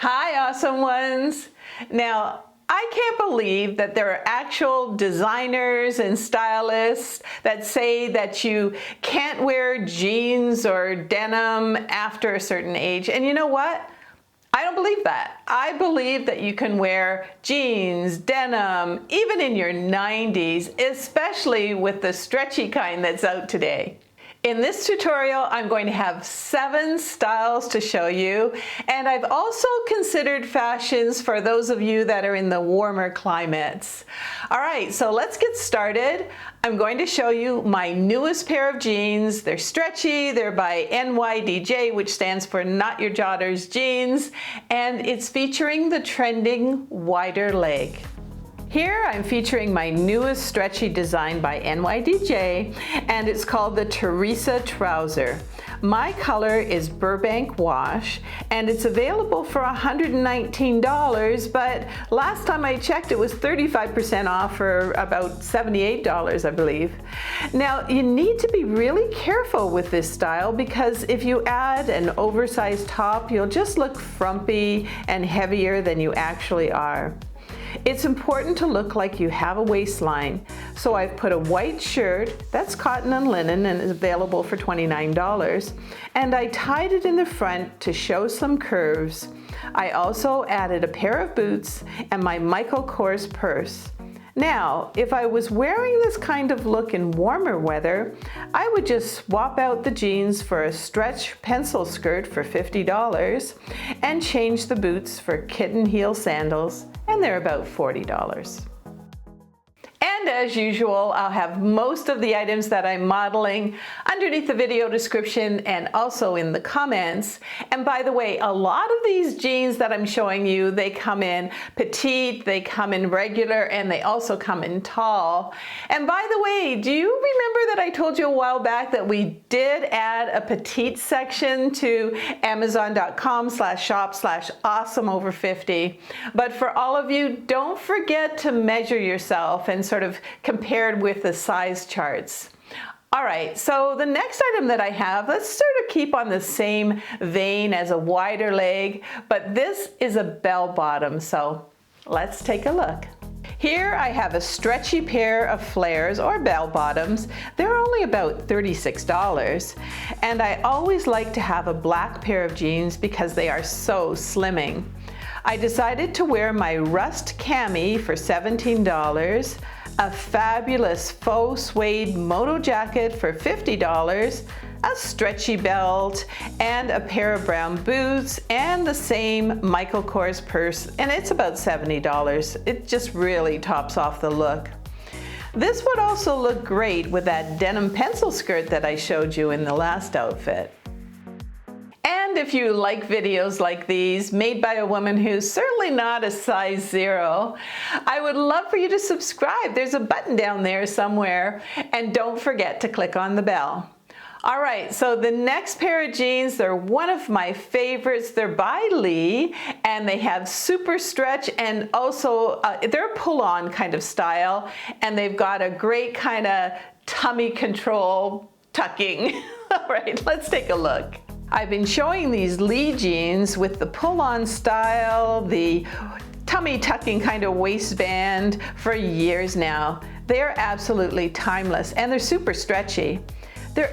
Hi, awesome ones. Now, I can't believe that there are actual designers and stylists that say that you can't wear jeans or denim after a certain age. And you know what? I don't believe that. I believe that you can wear jeans, denim, even in your 90s, especially with the stretchy kind that's out today. In this tutorial, I'm going to have 7 styles to show you, and I've also considered fashions for those of you that are in the warmer climates. All right, so let's get started. I'm going to show you my newest pair of jeans. They're stretchy, they're by NYDJ, which stands for Not Your Daughter's Jeans, and it's featuring the trending wider leg. Here I'm featuring my newest stretchy design by NYDJ, and it's called the Teresa Trouser. My color is Burbank Wash, and it's available for $119, but last time I checked it was 35% off for about $78, I believe. Now, you need to be really careful with this style because if you add an oversized top, you'll just look frumpy and heavier than you actually are. It's important to look like you have a waistline, so I've put a white shirt that's cotton and linen and is available for $29, and I tied it in the front to show some curves. I also added a pair of boots and my Michael Kors purse. Now, if I was wearing this kind of look in warmer weather, I would just swap out the jeans for a stretch pencil skirt for $50 and change the boots for kitten heel sandals, and they're about $40. And as usual, I'll have most of the items that I'm modeling underneath the video description and also in the comments. And by the way, a lot of these jeans that I'm showing you, they come in petite, they come in regular, and they also come in tall. And by the way, do you remember that I told you a while back that we did add a petite section to Amazon.com/shop/awesomeover50? But for all of you, don't forget to measure yourself and sort of compared with the size charts. All right, so the next item that I have, let's sort of keep on the same vein as a wider leg, but this is a bell bottom, so let's take a look. Here I have a stretchy pair of flares or bell bottoms. They're only about $36, and I always like to have a black pair of jeans because they are so slimming. I decided to wear my rust cami for $17, a fabulous faux suede moto jacket for $50, a stretchy belt, and a pair of brown boots, and the same Michael Kors purse, and it's about $70. It just really tops off the look. This would also look great with that denim pencil skirt that I showed you in the last outfit. And if you like videos like these, made by a woman who's certainly not a size 0, I would love for you to subscribe. There's a button down there somewhere, and don't forget to click on the bell. All right, so the next pair of jeans, they're one of my favorites. They're by Lee, and they have super stretch, and also they're a pull-on kind of style, and they've got a great kind of tummy control tucking. All right, let's take a look. I've been showing these Lee jeans with the pull-on style, the tummy tucking kind of waistband for years now. They're absolutely timeless, and they're super stretchy.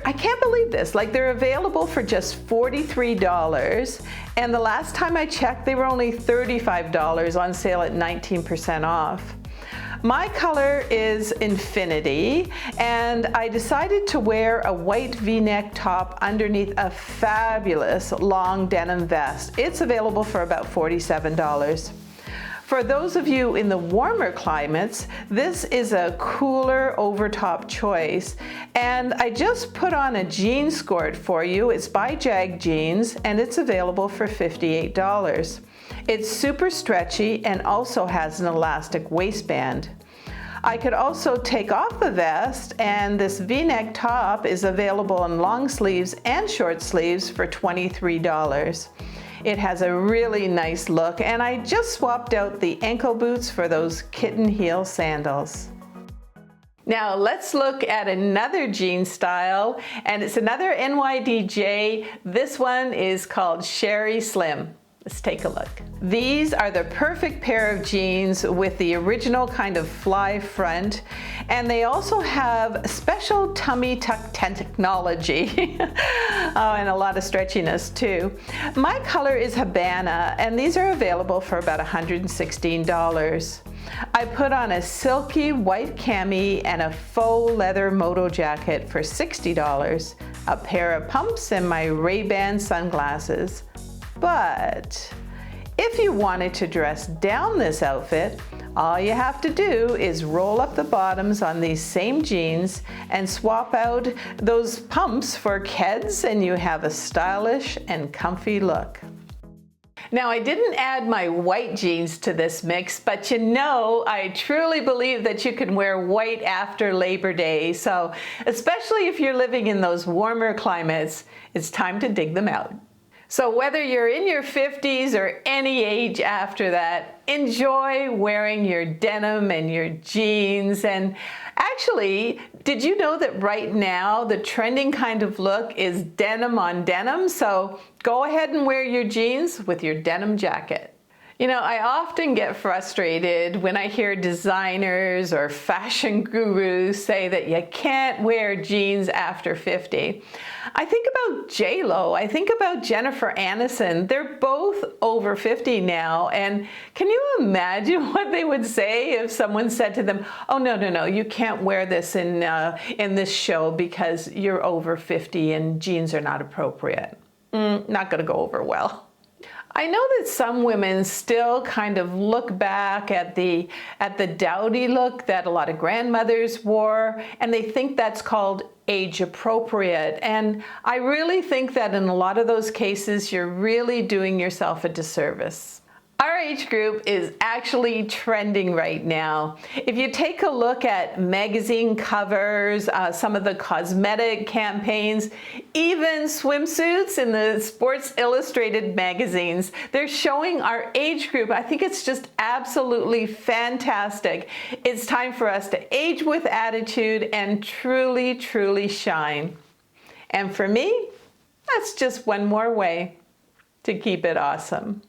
I can't believe this, like they're available for just $43, and the last time I checked, they were only $35 on sale at 19% off. My color is Infinity, and I decided to wear a white V-neck top underneath a fabulous long denim vest. It's available for about $47. For those of you in the warmer climates, this is a cooler overtop choice, and I just put on a jean skirt for you. It's by Jag Jeans, and it's available for $58. It's super stretchy and also has an elastic waistband. I could also take off the vest, and this V-neck top is available in long sleeves and short sleeves for $23. It has a really nice look, and I just swapped out the ankle boots for those kitten heel sandals. Now let's look at another jean style, and it's another NYDJ. This one is called Sherry Slim. Let's take a look. These are the perfect pair of jeans with the original kind of fly front, and they also have special tummy tuck technology. Oh, and a lot of stretchiness too. My color is Habana, and these are available for about $116. I put on a silky white cami and a faux leather moto jacket for $60, a pair of pumps, and my Ray-Ban sunglasses. But if you wanted to dress down this outfit, all you have to do is roll up the bottoms on these same jeans and swap out those pumps for Keds, and you have a stylish and comfy look. Now, I didn't add my white jeans to this mix, but you know, I truly believe that you can wear white after Labor Day. So especially if you're living in those warmer climates, it's time to dig them out. So whether you're in your 50s or any age after that, enjoy wearing your denim and your jeans. And actually, did you know that right now the trending kind of look is denim on denim? So go ahead and wear your jeans with your denim jacket. You know, I often get frustrated when I hear designers or fashion gurus say that you can't wear jeans after 50. I think about J-Lo, I think about Jennifer Aniston. They're both over 50 now, and can you imagine what they would say if someone said to them, oh, no, you can't wear this in this show because you're over 50 and jeans are not appropriate. Not gonna go over well. I know that some women still kind of look back at the dowdy look that a lot of grandmothers wore, and they think that's called age appropriate. And I really think that in a lot of those cases, you're really doing yourself a disservice. Our age group is actually trending right now. If you take a look at magazine covers, some of the cosmetic campaigns, even swimsuits in the Sports Illustrated magazines, they're showing our age group. I think it's just absolutely fantastic. It's time for us to age with attitude and truly, truly shine. And for me, that's just one more way to keep it awesome.